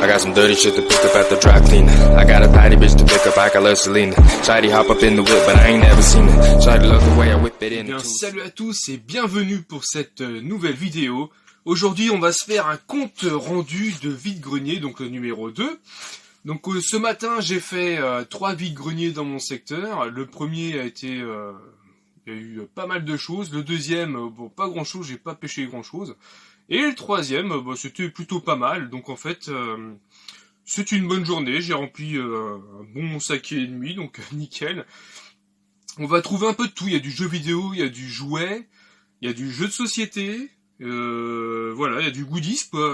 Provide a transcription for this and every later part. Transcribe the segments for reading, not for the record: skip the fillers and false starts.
I got some dirty shit to pick up at the dry clean. I got a tidy bitch to pick up, I got Celine. Shady hop up in the whip, but I ain't never seen it. Shady love the way I whip it in. Bien, salut à tous et bienvenue pour cette nouvelle vidéo. Aujourd'hui, on va se faire un compte rendu de vide-grenier, donc le numéro 2. Donc ce matin, j'ai fait 3 vide-greniers dans mon secteur. Le premier a été... il y a eu pas mal de choses. Le deuxième, bon, pas grand-chose, j'ai pas pêché grand-chose. Et le troisième, bon, c'était plutôt pas mal. Donc en fait, c'est une bonne journée. J'ai rempli un bon sac et demi, donc nickel. On va trouver un peu de tout. Il y a du jeu vidéo, il y a du jouet, il y a du jeu de société. Voilà, il y a du goodies, quoi.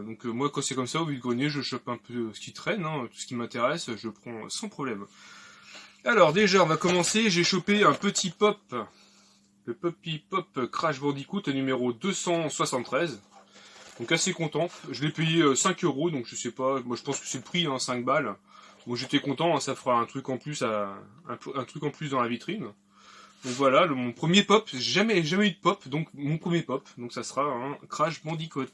Donc moi, quand c'est comme ça, au vide-grenier, je chope un peu ce qui traîne, hein, tout ce qui m'intéresse, je prends sans problème. Alors déjà, on va commencer. J'ai chopé un petit pop, le Poppy Pop Crash Bandicoot numéro 273. Donc assez content. Je l'ai payé 5 €, donc je sais pas. Moi, je pense que c'est le prix, hein, 5 balles. Bon, j'étais content, hein, ça fera un truc en plus un truc en plus dans la vitrine. Donc voilà, mon premier pop, j'ai jamais eu de pop, donc mon premier pop, donc ça sera un Crash Bandicoot.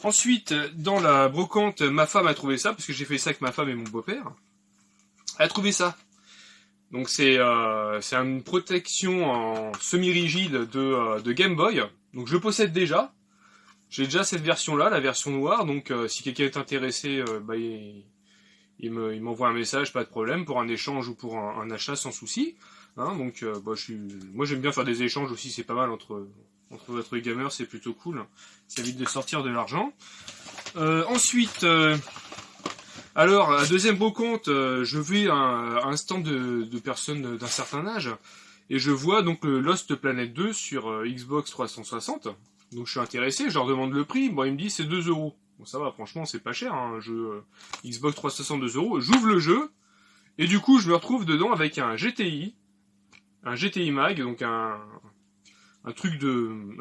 Ensuite, dans la brocante, ma femme a trouvé ça, parce que j'ai fait ça avec ma femme et mon beau-père. Elle a trouvé ça. Donc c'est une protection en semi-rigide de Game Boy, donc je possède déjà. J'ai déjà cette version-là, la version noire, donc si quelqu'un est intéressé, il m'envoie un message, pas de problème, pour un échange ou pour un achat sans souci. Hein, donc moi j'aime bien faire des échanges aussi, c'est pas mal entre votre gamers, c'est plutôt cool. Ça évite de sortir de l'argent. Ensuite, alors à deuxième brocante, je vais à un stand de personnes d'un certain âge, et je vois donc le Lost Planet 2 sur Xbox 360. Donc je suis intéressé, je leur demande le prix, bon il me dit c'est 2 €. Bon ça va, franchement c'est pas cher, hein, un jeu Xbox 360 2 €. J'ouvre le jeu, et du coup je me retrouve dedans avec un GTI Mag, donc un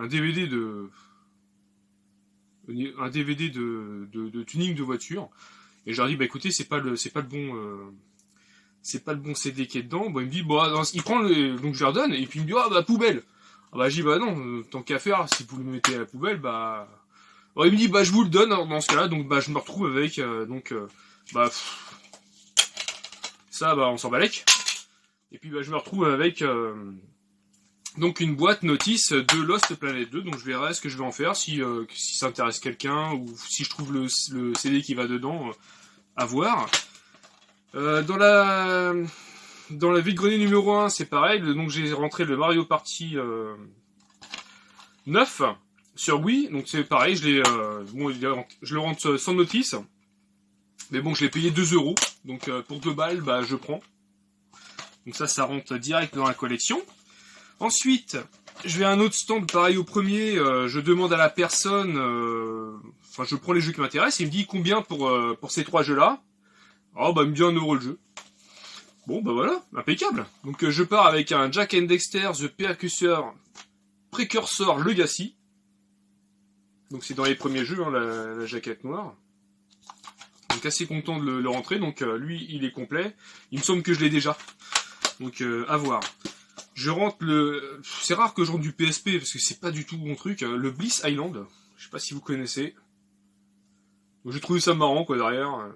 DVD de tuning de voiture. Et je leur dis bah écoutez, c'est pas le bon CD qui est dedans. Bon il me dit bon, il prend donc je leur donne, et puis il me dit ah bah poubelle. Ah bah j'ai dit bah non, tant qu'à faire, si vous le mettez à la poubelle, bah... Alors il me dit bah je vous le donne dans ce cas-là, donc bah je me retrouve avec ça bah on s'en balèque. Et puis bah je me retrouve avec donc une boîte notice de Lost Planet 2, donc je verrai ce que je vais en faire, si ça intéresse quelqu'un, ou si je trouve le CD qui va dedans, à voir. Dans la vide-grenier numéro 1, c'est pareil, donc j'ai rentré le Mario Party 9 sur Wii, donc c'est pareil, je le rentre sans notice, mais bon, je l'ai payé 2 €, donc pour 2 balles, bah je prends. Donc ça rentre direct dans la collection. Ensuite, je vais à un autre stand, pareil au premier, je demande à la personne, je prends les jeux qui m'intéressent, il me dit combien pour ces 3 jeux-là. Oh bah il me dit 1 € le jeu. Bon bah voilà, impeccable. Donc je pars avec un Jak and Daxter The Precursor Legacy. Donc c'est dans les premiers jeux, hein, la jaquette noire. Donc assez content de le rentrer, donc lui il est complet. Il me semble que je l'ai déjà. Donc à voir. Je rentre c'est rare que je rentre du PSP parce que c'est pas du tout mon truc. Le Bliss Island, je sais pas si vous connaissez. Donc j'ai trouvé ça marrant quoi derrière.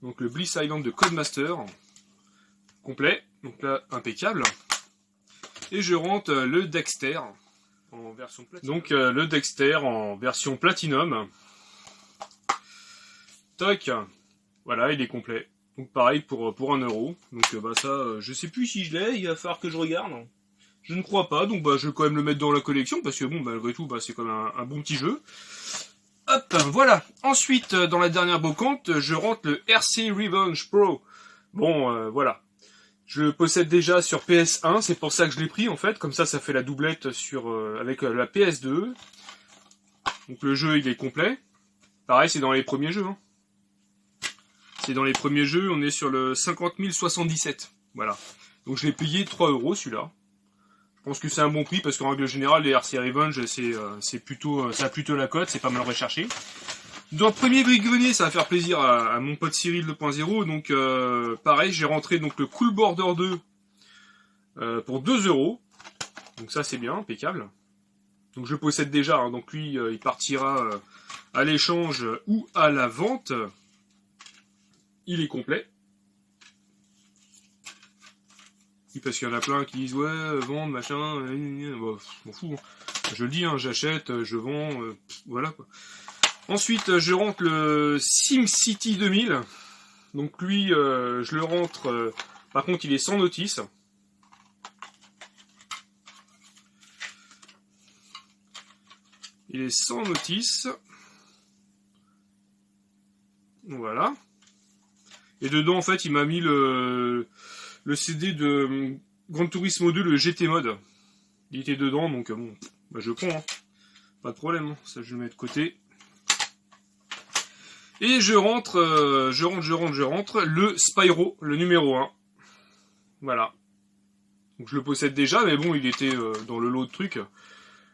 Donc le Bliss Island de Codemaster, complet, donc là impeccable. Et je rentre le Dexter en version Platinum. Donc le Dexter en version Platinum. Toc, voilà, il est complet. Donc pareil pour 1 €. Donc bah ça, je sais plus si je l'ai, il va falloir que je regarde. Je ne crois pas, donc bah je vais quand même le mettre dans la collection parce que bon, malgré tout, bah c'est quand même un bon petit jeu. Hop, voilà. Ensuite, dans la dernière brocante, je rentre le RC Revenge Pro. Bon, voilà. Je le possède déjà sur PS1, c'est pour ça que je l'ai pris en fait. Comme ça fait la doublette avec la PS2. Donc le jeu, il est complet. Pareil, c'est dans les premiers jeux. Hein. C'est dans les premiers jeux, on est sur le 50 077. Voilà. Donc je l'ai payé 3 € celui-là. Je pense que c'est un bon prix parce qu'en règle générale, les RC Revenge, ça a plutôt la cote, c'est pas mal recherché. Dans le premier vide-grenier, ça va faire plaisir à mon pote Cyril 2.0. Donc pareil, j'ai rentré donc le Cool Border 2 pour 2 €. Donc ça c'est bien, impeccable. Donc je possède déjà, hein, donc lui il partira à l'échange ou à la vente, il est complet. Parce qu'il y en a plein qui disent ouais, vendre, machin, bon, je m'en fous. Hein. Je le dis, hein, j'achète, je vends, voilà quoi. Ensuite, je rentre le SimCity 2000. Donc lui, je le rentre, par contre il est sans notice. Il est sans notice. Voilà. Et dedans, en fait, il m'a mis le CD de Gran Turismo 2, le GT Mode. Il était dedans, donc bon, bah, je prends. Hein. Pas de problème, hein. Ça je le mets de côté. Et je rentre le Spyro, le numéro 1. Voilà. Donc je le possède déjà, mais bon, il était dans le lot de trucs.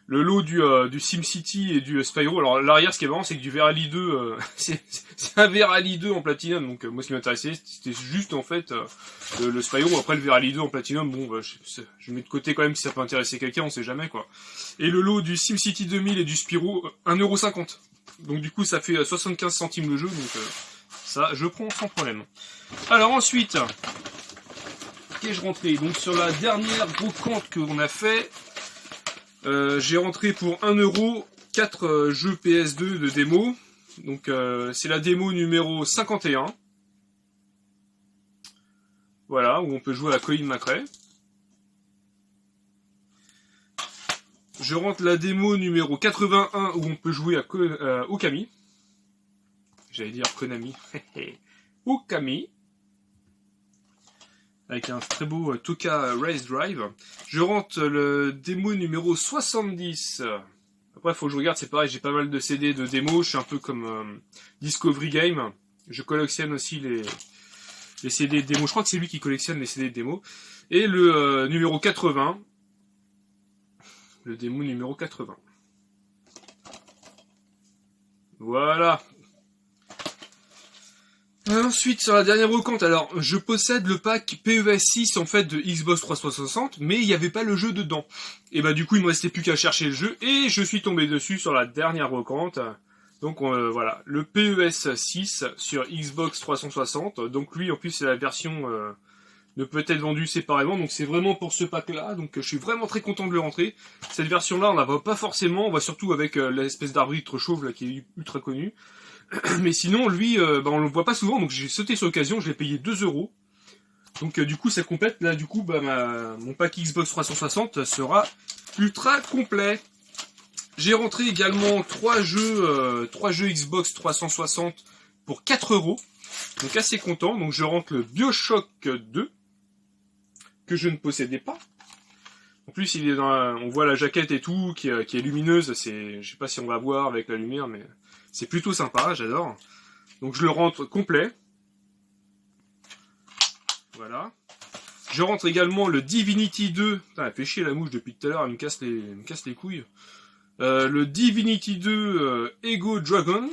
Le lot du SimCity et du Spyro. Alors l'arrière, ce qui est marrant, c'est que du Verali 2, c'est un Verali 2 en platinum. Donc moi, ce qui m'intéressait, c'était juste en fait le Spyro. Après le Verali 2 en platinum, bon, bah, je mets de côté quand même si ça peut intéresser quelqu'un, on sait jamais quoi. Et le lot du SimCity 2000 et du Spyro, 1,50€. Donc du coup, ça fait 75 centimes le jeu. Donc ça, je prends sans problème. Alors ensuite, qu'ai-je rentré? Donc sur la dernière brocante qu'on a fait. J'ai rentré pour 1€ 4 jeux PS2 de démo. Donc c'est la démo numéro 51. Voilà, où on peut jouer à la Colin McRae. Je rentre la démo numéro 81 où on peut jouer à Okami. J'allais dire Konami. Okami. Avec un très beau Toka Race Drive. Je rentre le démo numéro 70. Après, faut que je regarde, c'est pareil, j'ai pas mal de CD de démo. Je suis un peu comme Discovery Game. Je collectionne aussi les CD de démo. Je crois que c'est lui qui collectionne les CD de démo. Et le numéro 80. Le démo numéro 80. Voilà. Ensuite, sur la dernière brocante, alors, je possède le pack PES 6, en fait, de Xbox 360, mais il n'y avait pas le jeu dedans. Et bah, du coup, il me restait plus qu'à chercher le jeu, et je suis tombé dessus sur la dernière brocante. Donc, voilà, le PES 6 sur Xbox 360. Donc, lui, en plus, c'est la version ne peut être vendue séparément, donc c'est vraiment pour ce pack-là. Donc, je suis vraiment très content de le rentrer. Cette version-là, on la voit pas forcément, on voit surtout avec l'espèce d'arbitre chauve, là, qui est ultra connu. Mais sinon, lui, on le voit pas souvent, donc j'ai sauté sur l'occasion, je l'ai payé 2€. Donc du coup, ça complète, là, du coup, mon pack Xbox 360 sera ultra complet. J'ai rentré également 3 jeux Xbox 360 pour 4€. Donc assez content, donc je rentre le BioShock 2, que je ne possédais pas. En plus, il est on voit la jaquette et tout, qui est lumineuse, je sais pas si on va voir avec la lumière, mais... c'est plutôt sympa, j'adore. Donc je le rentre complet. Voilà. Je rentre également le Divinity 2. Putain, elle fait chier la mouche depuis tout à l'heure, elle me casse les couilles. Le Divinity 2 Ego Dragon.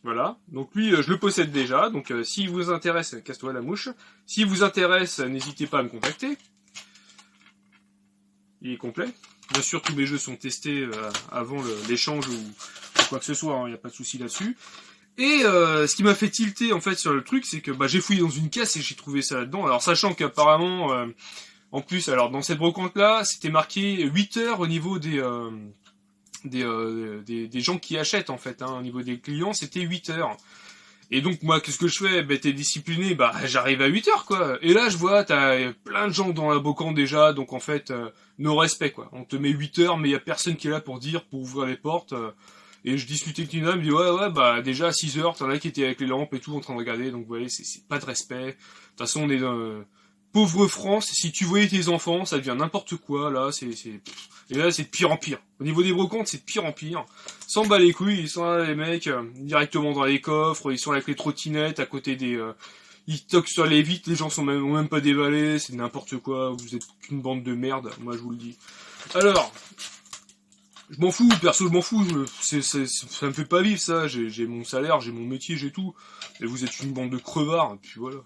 Voilà. Donc lui, je le possède déjà. Donc s'il vous intéresse, casse-toi la mouche. S'il vous intéresse, n'hésitez pas à me contacter. Il est complet. Bien sûr, tous mes jeux sont testés avant l'échange ou quoi que ce soit, il n'y a pas de souci là-dessus. Et ce qui m'a fait tilter en fait sur le truc, c'est que j'ai fouillé dans une caisse et j'ai trouvé ça là-dedans. Alors sachant qu'apparemment, en plus, alors dans cette brocante-là, c'était marqué 8 heures au niveau des gens qui achètent en fait. Au niveau des clients, c'était 8 heures. Et donc moi, qu'est-ce que je fais? T'es discipliné, j'arrive à 8 heures quoi. Et là, je vois, t'as plein de gens dans la brocante déjà, donc en fait, no respect quoi. On te met 8 heures, mais il y a personne qui est là pour ouvrir les portes. Et je discutais avec une dame, elle me dit déjà à 6 heures, t'en as qui étaient avec les lampes et tout en train de regarder, donc vous voyez, c'est pas de respect. De toute façon, on est dans pauvre France, si tu voyais tes enfants, ça devient n'importe quoi, là, et là, c'est de pire en pire. Au niveau des brocantes, c'est de pire en pire. S'en bat les couilles, ils sont là, les mecs, directement dans les coffres, ils sont avec les trottinettes, à côté ils toquent sur les vitres, les gens ont même pas déballé, c'est n'importe quoi, vous êtes qu'une bande de merde, moi je vous le dis. Alors, je m'en fous, perso, je m'en fous, ça me fait pas vivre ça, j'ai mon salaire, j'ai mon métier, j'ai tout, et vous êtes une bande de crevards, et puis voilà.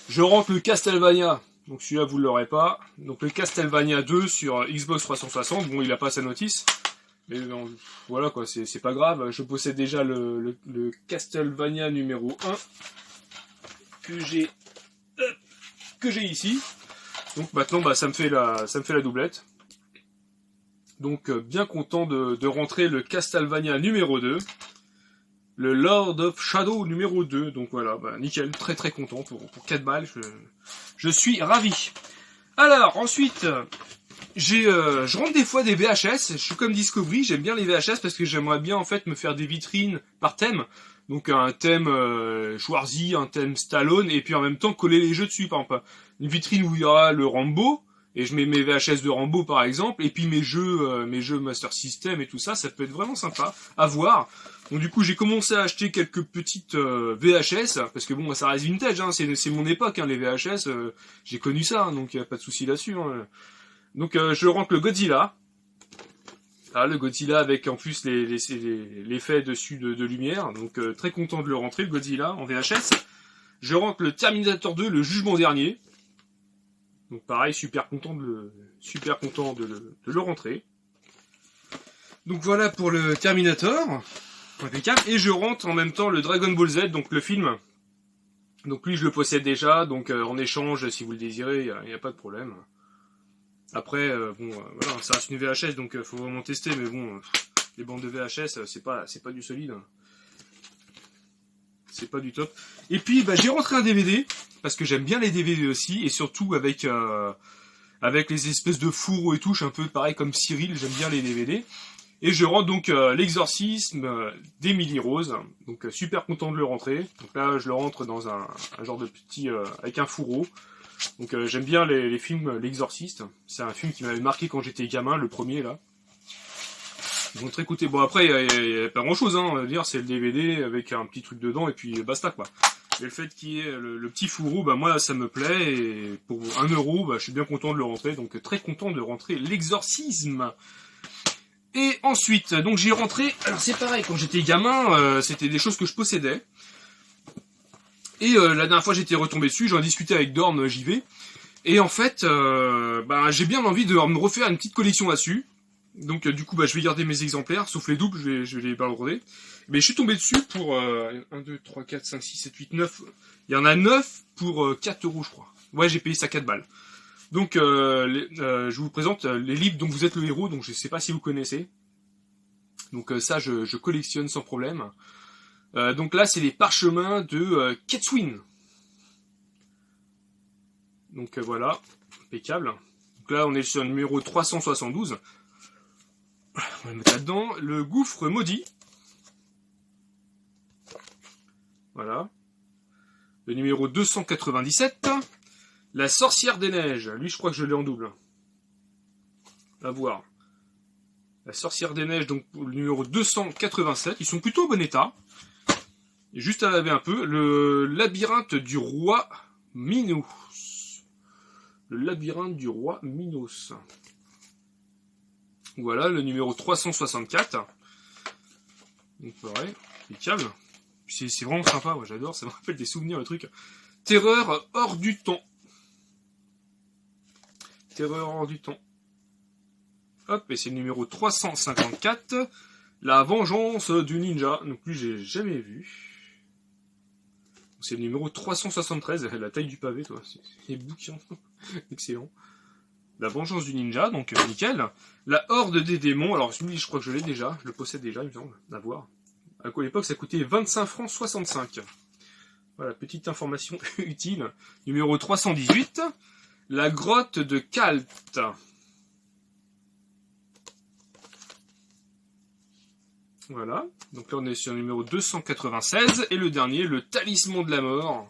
Je rentre le Castlevania, donc celui-là vous l'aurez pas, donc le Castlevania 2 sur Xbox 360, bon il a pas sa notice, Mais non, voilà quoi, c'est pas grave. Je possède déjà le Castlevania numéro 1 que j'ai ici. Donc maintenant bah, ça me fait la doublette. Donc bien content de rentrer le Castlevania numéro 2. Le Lord of Shadow numéro 2. Donc voilà, bah, nickel, très très content pour 4 balles. Je suis ravi. Alors ensuite, je rentre des fois des VHS. Je suis comme Discovery, j'aime bien les VHS parce que j'aimerais bien en fait me faire des vitrines par thème. Donc un thème Schwarzy, un thème Stallone, et puis en même temps coller les jeux dessus. Par exemple, une vitrine où il y aura le Rambo, et je mets mes VHS de Rambo par exemple, et puis mes jeux Master System et tout ça, ça peut être vraiment sympa à voir. Donc du coup j'ai commencé à acheter quelques petites VHS, parce que bon ça reste vintage, hein, c'est mon époque, hein, les VHS, j'ai connu ça, hein, donc il n'y a pas de souci là-dessus. Hein. Donc je rentre le Godzilla. Ah, le Godzilla avec en plus l'effet dessus de lumière, donc très content de le rentrer, le Godzilla en VHS. Je rentre le Terminator 2, le Jugement Dernier. Donc pareil, super content de le rentrer. Donc voilà pour le Terminator, impeccable. Et je rentre en même temps le Dragon Ball Z, donc le film. Donc lui je le possède déjà, donc en échange si vous le désirez, il n'y a pas de problème. Après, voilà, ça reste une VHS, donc faut vraiment tester, mais bon, les bandes de VHS, c'est pas du solide. C'est pas du top. Et puis, bah, j'ai rentré un DVD, parce que j'aime bien les DVD aussi, et surtout avec les espèces de fourreaux et touches, un peu pareil comme Cyril, j'aime bien les DVD. Et je rentre donc l'exorcisme d'Emily Rose, donc super content de le rentrer. Donc là, je le rentre dans un genre de petit, avec un fourreau. Donc j'aime bien les films L'Exorciste. C'est un film qui m'avait marqué quand j'étais gamin, le premier là. Donc très écoutez, bon après il y a pas grand chose, hein, on va dire, c'est le DVD avec un petit truc dedans et puis basta quoi. Et le fait qu'il y ait le petit fourreau, bah moi ça me plaît et pour 1 €, bah je suis bien content de le rentrer, donc très content de rentrer L'Exorcisme. Et ensuite, donc j'ai rentré, alors c'est pareil, quand j'étais gamin, c'était des choses que je possédais. Et la dernière fois j'étais retombé dessus, j'en ai discuté avec Dorn JV. Et en fait, bah, j'ai bien envie de me refaire une petite collection là-dessus. Donc du coup, bah, je vais garder mes exemplaires, sauf les doubles, je vais les balancer. Mais je suis tombé dessus pour 1, 2, 3, 4, 5, 6, 7, 8, 9. Il y en a 9 pour 4 € je crois. Ouais, j'ai payé ça 4 balles. Donc je vous présente les livres dont vous êtes le héros, donc je sais pas si vous connaissez. Donc ça, je collectionne sans problème. Donc là, c'est les parchemins de Ketswin. Donc voilà, impeccable. Donc là, on est sur le numéro 372. On va le mettre là-dedans. Le gouffre maudit. Voilà. Le numéro 297. La sorcière des neiges. Lui, je crois que je l'ai en double. À voir. La sorcière des neiges, donc le numéro 287. Ils sont plutôt en bon état. Et juste à laver un peu. Le labyrinthe du roi Minos. Le labyrinthe du roi Minos. Voilà, le numéro 364. Donc pareil, impeccable. C'est vraiment sympa, moi j'adore, ça me rappelle des souvenirs, le truc. Terreur hors du temps. Terreur hors du temps. Hop, et c'est le numéro 354. La vengeance du ninja. Donc lui, j'ai jamais vu. C'est le numéro 373, la taille du pavé, toi. C'est les bouquins. Excellent. La vengeance du ninja, donc nickel. La horde des démons, alors lui, je crois que je l'ai déjà. Je le possède déjà, il me semble, à voir. À l'époque, ça coûtait 25 francs 65. Voilà, petite information utile. Numéro 318. La grotte de Kalt. Voilà. Donc là, on est sur le numéro 296. Et le dernier, le talisman de la mort.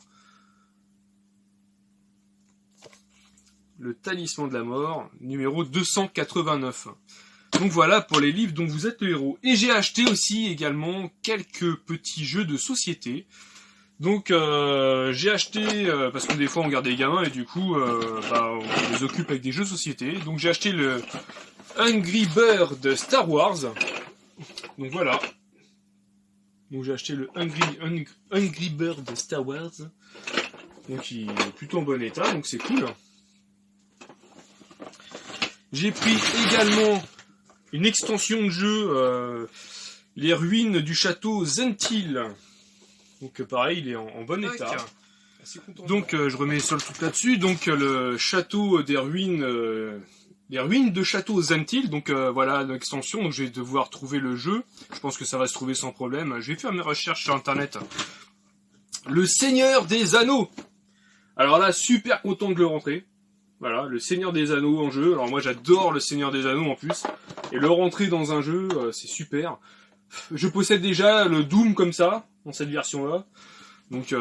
Le talisman de la mort, numéro 289. Donc voilà pour les livres dont vous êtes le héros. Et j'ai acheté aussi également quelques petits jeux de société. Donc j'ai acheté, parce que des fois on garde des gamins et du coup bah, on les occupe avec des jeux de société. Donc j'ai acheté le Angry Bird Star Wars. Donc voilà. Donc j'ai acheté le Angry Bird Star Wars. Donc il est plutôt en bon état, donc c'est cool. J'ai pris également une extension de jeu, les ruines du château Zentil. Donc pareil, il est en bon état. Donc je remets sur le truc là-dessus. Donc le château des ruines, les ruines de château Zentil. Donc voilà l'extension. Donc je vais devoir trouver le jeu. Je pense que ça va se trouver sans problème. Je vais faire mes recherches sur internet. Le Seigneur des Anneaux. Alors là, super content de le rentrer. Voilà, le Seigneur des Anneaux en jeu. Alors moi j'adore le Seigneur des Anneaux en plus. Et le rentrer dans un jeu, c'est super. Je possède déjà le Doom comme ça, dans cette version-là. Donc,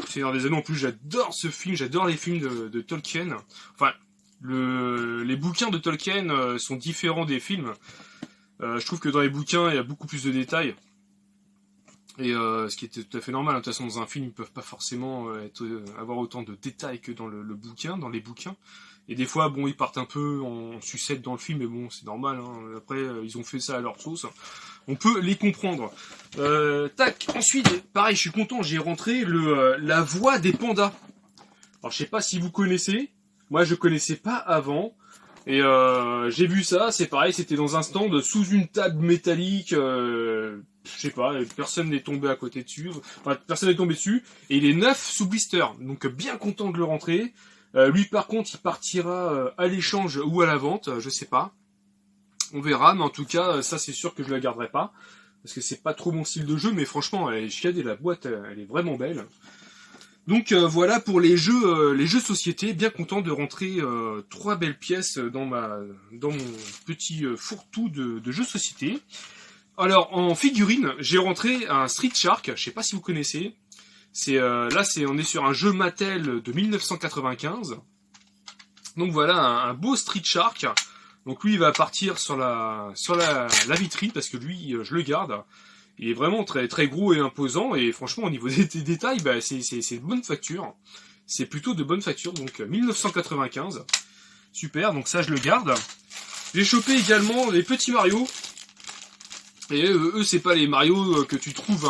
Seigneur des Anneaux, en plus, j'adore ce film, j'adore les films de Tolkien. Enfin, les bouquins de Tolkien sont différents des films. Je trouve que dans les bouquins, il y a beaucoup plus de détails. Et ce qui est tout à fait normal. De toute façon, dans un film, ils peuvent pas forcément avoir autant de détails que dans le bouquin, dans les bouquins. Et des fois, bon, ils partent un peu en sucette dans le film, mais bon, c'est normal. Hein. Après, ils ont fait ça à leur sauce. On peut les comprendre. Tac. Ensuite, pareil, je suis content. J'ai rentré la voix des pandas. Alors, je sais pas si vous connaissez. Moi, je connaissais pas avant. Et j'ai vu ça. C'est pareil. C'était dans un stand sous une table métallique. Je sais pas. Personne n'est tombé à côté dessus. Enfin, personne n'est tombé dessus. Et il est neuf sous blister. Donc, bien content de le rentrer. Lui, par contre, il partira à l'échange ou à la vente. Je sais pas. On verra, mais en tout cas, ça c'est sûr que je la garderai pas, parce que c'est pas trop mon style de jeu, mais franchement, elle est chiadée, la boîte, elle est vraiment belle. Donc voilà pour les jeux société, bien content de rentrer 3 belles pièces dans mon petit fourre-tout de jeux société. Alors en figurine, j'ai rentré un Street Shark, je sais pas si vous connaissez. On est sur un jeu Mattel de 1995. Donc voilà un beau Street Shark. Donc lui, il va partir sur la vitrine, parce que lui, je le garde. Il est vraiment très très gros et imposant, et franchement, au niveau des détails, bah, c'est de bonne facture. C'est plutôt de bonne facture, donc 1995. Super, donc ça, je le garde. J'ai chopé également les petits Mario. Et eux, c'est pas les Mario que tu trouves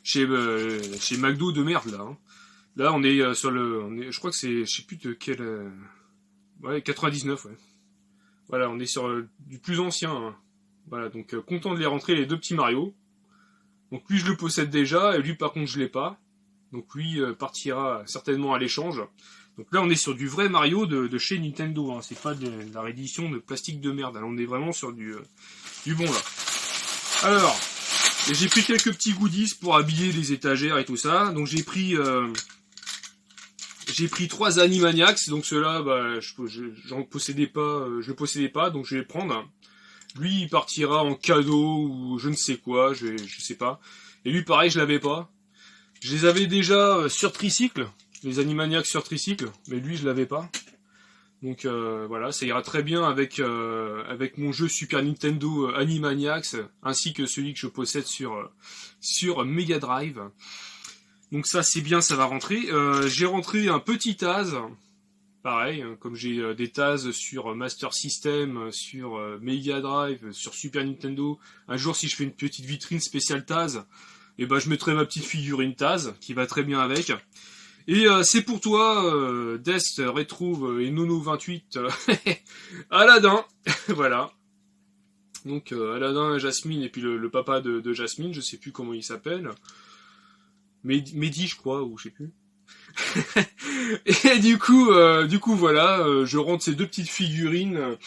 chez McDo de merde, là. Hein. Là, on est je crois que c'est, je sais plus de quel... ouais, 99, ouais. Voilà, on est sur du plus ancien. Hein. Voilà, donc content de les rentrer, les 2 petits Mario. Donc lui, je le possède déjà, et lui, par contre, je l'ai pas. Donc lui partira certainement à l'échange. Donc là, on est sur du vrai Mario de chez Nintendo. Hein. C'est pas de la réédition de plastique de merde. Là, on est vraiment sur du bon, là. Alors, j'ai pris quelques petits goodies pour habiller les étagères et tout ça. Donc j'ai pris 3 Animaniacs, donc ceux-là, bah, je le possédais pas, donc je vais les prendre. Lui, il partira en cadeau ou je ne sais quoi, je sais pas. Et lui, pareil, je l'avais pas. Je les avais déjà sur tricycle, les Animaniacs sur tricycle, mais lui, je l'avais pas. Donc voilà, ça ira très bien avec mon jeu Super Nintendo Animaniacs, ainsi que celui que je possède sur Mega Drive. Donc ça c'est bien, ça va rentrer. J'ai rentré un petit Taz, pareil, comme j'ai des Taz sur Master System, sur Mega Drive, sur Super Nintendo. Un jour si je fais une petite vitrine spéciale Taz, et ben je mettrai ma petite figurine Taz, qui va très bien avec. Et c'est pour toi, Dest, Retro et Nono28, Aladdin, voilà. Donc Aladdin, Jasmine, et puis le papa de Jasmine, je sais plus comment il s'appelle. Mehdi, je crois, ou je sais plus. Et du coup, voilà, je rentre ces 2 petites figurines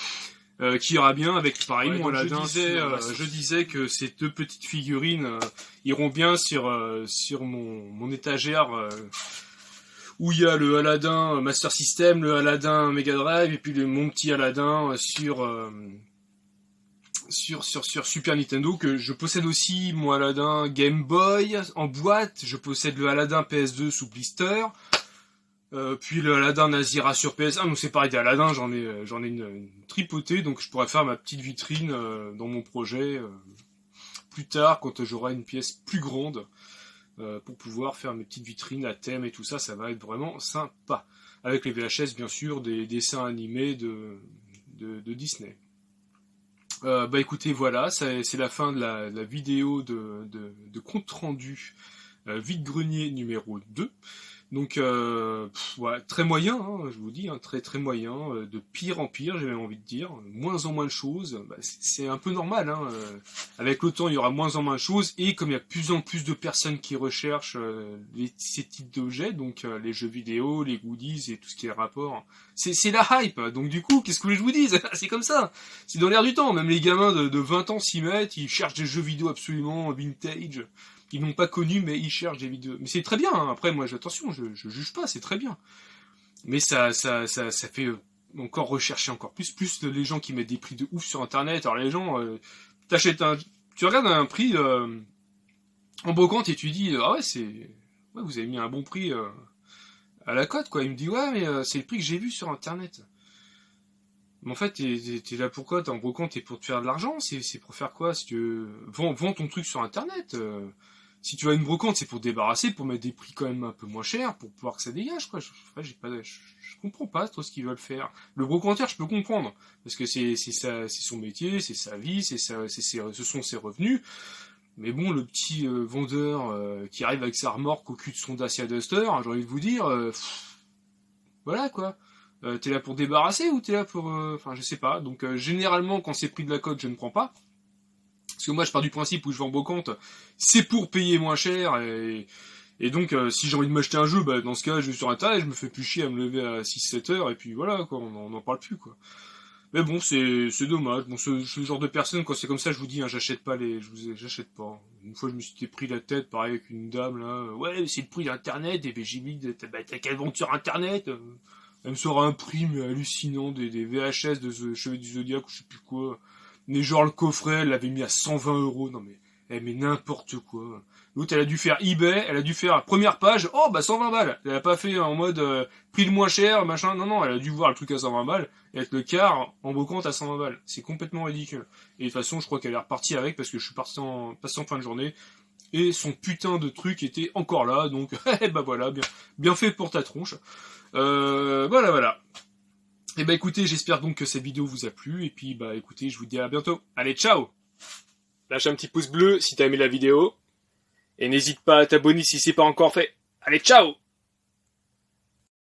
qui ira bien avec pareil. Ouais, Aladdin, je disais que ces 2 petites figurines iront bien sur mon étagère où il y a le Aladdin Master System, le Aladdin Mega Drive, et puis mon petit Aladdin sur Super Nintendo, que je possède aussi mon Aladdin Game Boy en boîte, je possède le Aladdin PS2 sous blister, puis le Aladdin Nazira sur PS1, donc c'est pareil des Aladdin, j'en ai une tripotée, donc je pourrais faire ma petite vitrine dans mon projet plus tard, quand j'aurai une pièce plus grande, pour pouvoir faire mes petites vitrines à thème et tout ça, ça va être vraiment sympa. Avec les VHS, bien sûr, des dessins animés de Disney. Bah écoutez, voilà, c'est la fin de la vidéo de compte rendu vide-grenier numéro 2. Donc, ouais, très moyen, hein, je vous dis, hein, très très moyen, de pire en pire, j'ai même envie de dire, moins en moins de choses, bah, c'est un peu normal, hein, avec le temps il y aura moins en moins de choses, et comme il y a de plus en plus de personnes qui recherchent ces types d'objets, donc les jeux vidéo, les goodies et tout ce qui est rapport, c'est la hype, donc du coup, qu'est-ce que je vous dise, c'est comme ça, c'est dans l'air du temps, même les gamins de 20 ans s'y mettent, ils cherchent des jeux vidéo absolument vintage, ils n'ont pas connu, mais ils cherchent des vidéos. Mais c'est très bien, hein. Après, moi, attention, je juge pas, c'est très bien. Mais ça fait encore rechercher encore plus les gens qui mettent des prix de ouf sur Internet. Alors les gens, tu regardes un prix en brocante et tu dis, ah ouais, ouais, vous avez mis un bon prix à la cote, quoi. Il me dit, ouais, mais c'est le prix que j'ai vu sur Internet. Mais en fait, t'es là pour quoi? T'es en brocante, t'es pour te faire de l'argent? C'est pour faire quoi? Si tu vends ton truc sur Internet. Si tu vas à une brocante, c'est pour te débarrasser, pour mettre des prix quand même un peu moins chers, pour pouvoir que ça dégage, quoi. Je comprends pas trop ce qu'ils veulent faire. Le brocanteur, je peux comprendre, parce que c'est son métier, c'est sa vie, ce sont ses revenus. Mais bon, le petit vendeur qui arrive avec sa remorque au cul de son Dacia Duster, hein, j'ai envie de vous dire, voilà quoi. T'es là pour débarrasser ou t'es là pour... Enfin, je sais pas. Donc, généralement, quand c'est pris de la cote, je ne prends pas. Parce que moi, je pars du principe où je vais en brocante, c'est pour payer moins cher. Et donc, si j'ai envie de m'acheter un jeu, bah, dans ce cas, je vais sur Internet, je me fais plus chier à me lever à 6-7 heures, et puis voilà, quoi, on n'en parle plus, quoi. Mais bon, c'est dommage. Bon, ce genre de personne, quand c'est comme ça, je vous dis, hein, j'achète pas. Une fois, je me suis pris la tête, pareil, avec une dame, là. Ouais, c'est le prix d'Internet, et ben, j'ai mis, t'as qu'à le vendre sur Internet. Elle me sort un prix, mais hallucinant, des VHS de Cheveux du Zodiac, ou je sais plus quoi. Mais genre, le coffret, elle l'avait mis à 120 euros. Non, mais, mais n'importe quoi. L'autre, elle a dû faire eBay, elle a dû faire première page, oh, bah, 120 balles. Elle a pas fait en mode, prix le moins cher, machin. Non, elle a dû voir le truc à 120 balles, et être le quart en brocante à 120 balles. C'est complètement ridicule. Et de toute façon, je crois qu'elle est repartie avec, parce que je suis passé en fin de journée. Et son putain de truc était encore là, donc, bah voilà, bien fait pour ta tronche. Voilà. Et bah écoutez, j'espère donc que cette vidéo vous a plu, et puis bah écoutez, je vous dis à bientôt. Allez, ciao! Lâche un petit pouce bleu si t'as aimé la vidéo, et n'hésite pas à t'abonner si c'est pas encore fait. Allez, ciao!